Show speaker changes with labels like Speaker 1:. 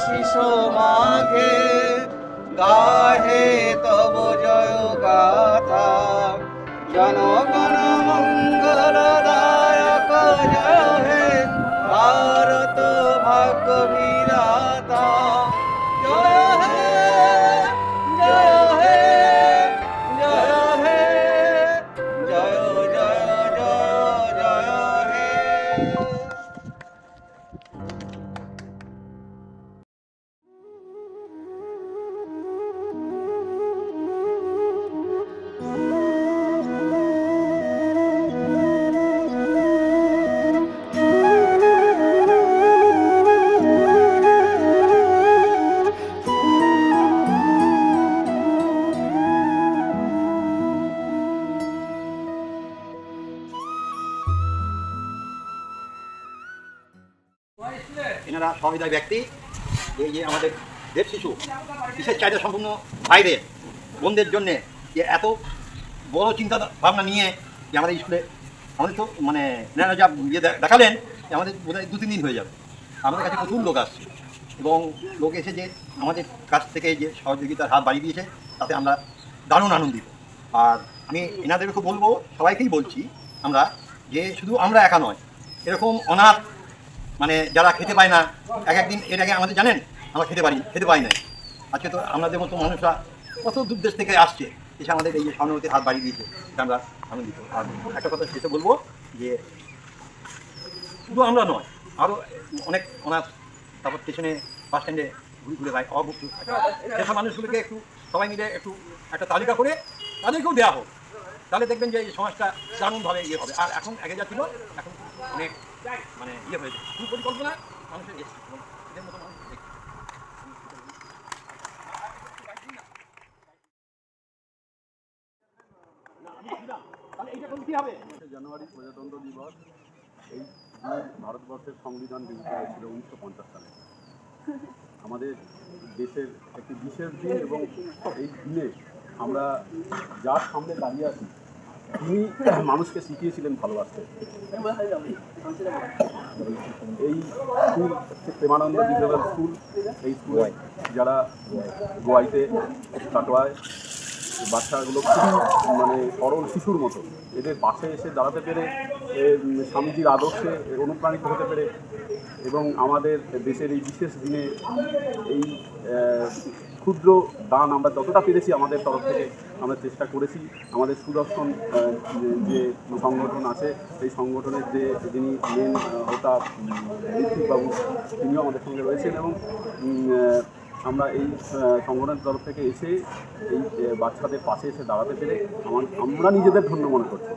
Speaker 1: আশিস মাঘে গাহে তব জয় গাথা জনগণ মঙ্গলদায়ক জয় হে ভারত ভাগ্য বিধাতা জয় হে জয় হে জয় হে জয় জয় জয় জয় হে।
Speaker 2: এনারা সহৃদয় ব্যক্তি। এই যে আমাদের দেশ শিশু বিশেষ চাহিদা সম্পূর্ণ ভাইদের বোনদের জন্যে যে এত বড় চিন্তা ভাবনা নিয়ে যে আমাদের স্কুলে আমাদের তো মানে এনারা যা ইয়ে দেখালেন যে আমাদের বোধহয় 2-3 দিন হয়ে যাবে। আমাদের কাছে প্রচুর লোক আসছে এবং লোক এসে যে আমাদের কাছ থেকে যে সহযোগিতার হাত বাড়িয়ে দিয়েছে তাতে আমরা দারুণ আনন্দিত। আর আমি এনাদেরকে বলবো, সবাইকেই বলছি আমরা, যে শুধু আমরা একা নয়, এরকম অনাথ মানে যারা খেতে পায় না, একদিন এর আগে আমাদের জানেন আমরা খেতে পাই না। আজকে তো আমাদের মতো মানুষরা কত দূর দেশ থেকে আসছে, এসে আমাদের এই যে সহানুভূতির হাত বাড়িয়ে দিয়েছে, এটা আমরা আনন্দিত। আর একটা কথা শেষে বলবো যে শুধু আমরা নয়, আরও অনেক অনাথ তারপর স্টেশনে বাস স্ট্যান্ডে ঘুরে ঘুরে ভাই অভুক্ত সেসব মানুষগুলোকে একটু সবাই মিলে একটু একটা তালিকা করে তাদেরকেও দেওয়া হোক, তাহলে দেখবেন যে এই সমাজটা দারুণভাবে ইয়ে হবে। আর এখন আগে যা ছিল এখন অনেক মানে ইয়ে হয়েছে, সুপরিকল্পনা মানুষের এদের মতো মানুষ
Speaker 3: জানুয়ারি প্রজাতন্ত্র দিবস এই ভারতবর্ষের সংবিধান গৃহীত হয়েছিল 1950 সালে। আমাদের দেশের একটি বিশেষ দিন এবং এই দিনে আমরা যার সামনে দাঁড়িয়ে আছি তিনি মানুষকে শিখিয়েছিলেন ভালোবাসতে। এই স্কুল হচ্ছে প্রেমানন্দ রিজনাল স্কুল। এই স্কুলে যারা গোয়াইতে কাটোয়ায় বাচ্চাগুলো খুবই মানে সরল শিশুর মতো, এদের পাশে এসে দাঁড়াতে পেরে, স্বামীজির আদর্শে অনুপ্রাণিত হতে পেরে এবং আমাদের দেশের এই বিশেষ দিনে এই ক্ষুদ্র দান আমরা যতটা পেরেছি আমাদের তরফ থেকে আমরা চেষ্টা করেছি। আমাদের সুদর্শন যে সংগঠন আছে সেই সংগঠনের যিনি মেন হোতা ঋত্বিকবাবু, তিনিও আমাদের সঙ্গে রয়েছেন এবং আমরা এই সংগঠনের তরফ থেকে এসে এই বাচ্চাদের পাশে এসে দাঁড়াতে পেরে আমরা নিজেদের ধন্য মনে করছি।